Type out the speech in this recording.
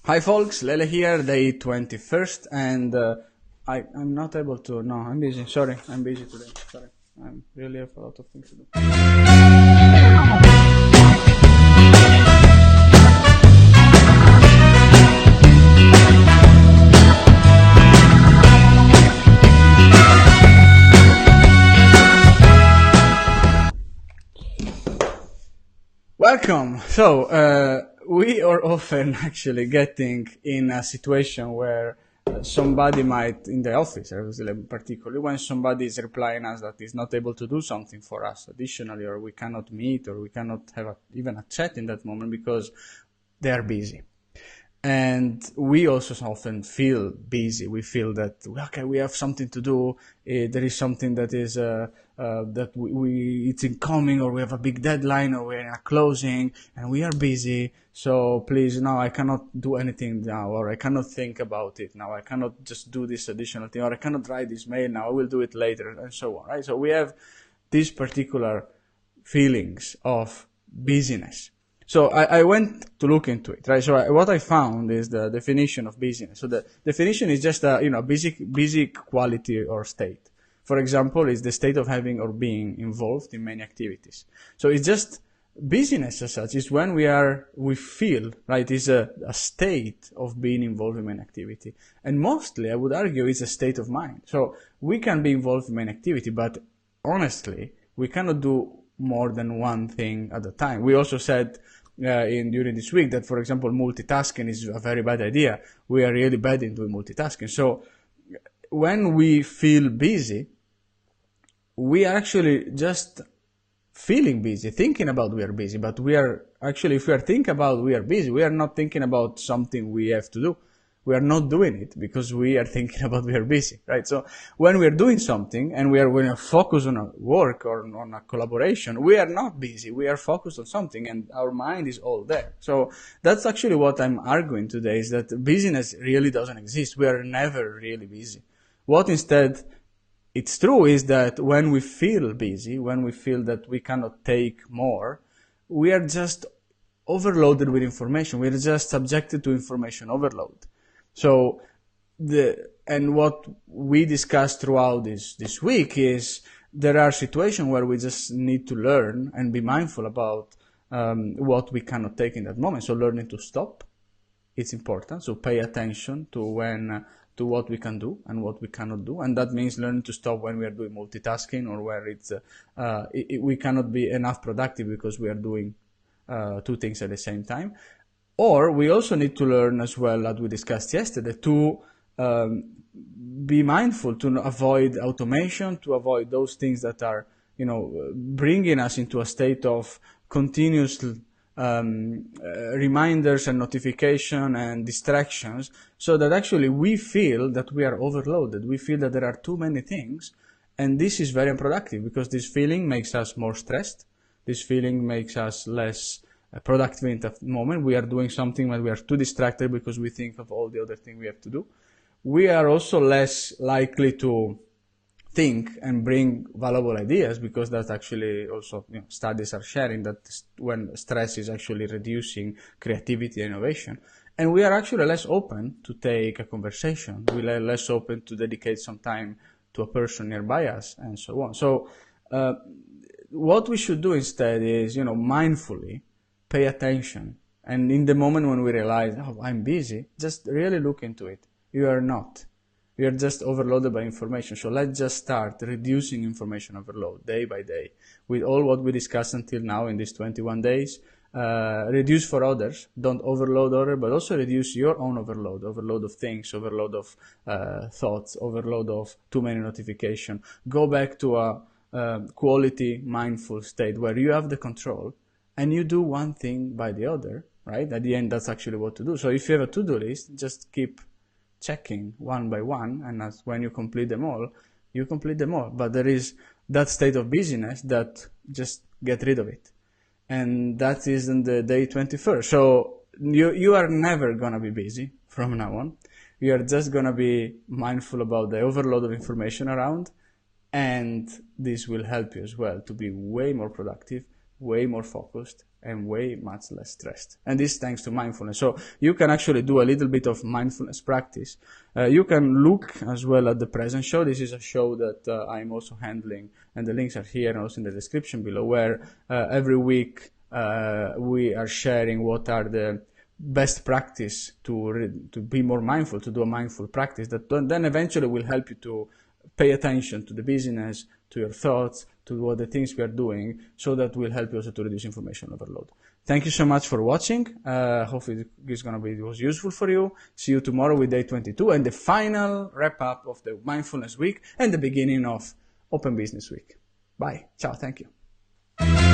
Hi folks, Lele here, day 21st, and I'm not able to, no, I'm busy, sorry, I'm busy today, sorry, I really have a lot of things to do. Welcome! So, we are often actually getting in a situation where somebody might, in the office particularly, when somebody is replying us that is not able to do something for us additionally, or we cannot meet, or we cannot have even a chat in that moment because they are busy. And we also often feel busy. We feel that, okay, we have something to do. There is something that is that it's incoming, or we have a big deadline, or we're in a closing, and we are busy. So please, now I cannot do anything now, or I cannot think about it now. I cannot just do this additional thing, or I cannot write this mail now. I will do it later, and so on. Right? So we have these particular feelings of busyness. So I went to look into it, right? So what I found is the definition of busyness. So the definition is just a, busy quality or state. For example, it's the state of having or being involved in many activities. So it's just busyness as such is when we feel, right, is a state of being involved in many activity. And mostly, I would argue, it's a state of mind. So we can be involved in many activity, but honestly, we cannot do more than one thing at a time. We also said during this week that, for example, multitasking is a very bad idea. We are really bad in doing multitasking. So when we feel busy, we are actually just feeling busy, thinking about we are busy, but we are actually, if we are thinking about we are busy, we are not thinking about something we have to do. We are not doing it because we are thinking about we are busy, right? So when we are doing something and we are focused on a work or on a collaboration, we are not busy. We are focused on something and our mind is all there. So that's actually what I'm arguing today, is that busyness really doesn't exist. We are never really busy. What instead it's true is that when we feel busy, when we feel that we cannot take more, we are just overloaded with information. We are just subjected to information overload. So and what we discussed throughout this week is there are situations where we just need to learn and be mindful about what we cannot take in that moment. So learning to stop, it's important. So pay attention to what we can do and what we cannot do, and that means learning to stop when we are doing multitasking, or where we cannot be enough productive because we are doing two things at the same time. Or we also need to learn as well, as we discussed yesterday, to be mindful, to avoid automation, to avoid those things that are, bringing us into a state of continuous reminders and notification and distractions, so that actually we feel that we are overloaded. We feel that there are too many things, and this is very unproductive because this feeling makes us more stressed. This feeling makes us less productive in that moment. We are doing something when we are too distracted because we think of all the other things we have to do. We are also less likely to think and bring valuable ideas, because that's actually also, studies are sharing that when stress is actually reducing creativity and innovation. And we are actually less open to take a conversation. We are less open to dedicate some time to a person nearby us, and so on. So what we should do instead is, mindfully pay attention. And in the moment when we realize, oh, I'm busy, just really look into it. You are not. You are just overloaded by information. So let's just start reducing information overload day by day with all what we discussed until now in these 21 days. Reduce for others. Don't overload others, but also reduce your own overload. Overload of things, overload of thoughts, overload of too many notifications. Go back to a quality, mindful state where you have the control and you do one thing by the other, right? At the end, that's actually what to do. So if you have a to-do list, just keep checking one by one, and when you complete them all, you complete them all. But there is that state of busyness that just get rid of it. And that is in the day 21st. So you are never going to be busy from now on. You are just going to be mindful about the overload of information around, and this will help you as well to be way more productive, way more focused, and way much less stressed. And this thanks to mindfulness. So you can actually do a little bit of mindfulness practice. You can look as well at the present show. This is a show that I'm also handling, and the links are here and also in the description below, where every week we are sharing what are the best practice to be more mindful, to do a mindful practice that then eventually will help you to pay attention to the busyness, to your thoughts, to what the things we are doing, so that will help you also to reduce information overload. Thank you so much for watching. Hopefully it was useful for you. See you tomorrow with day 22 and the final wrap up of the mindfulness week and the beginning of Open Business Week. Bye. Ciao. Thank you.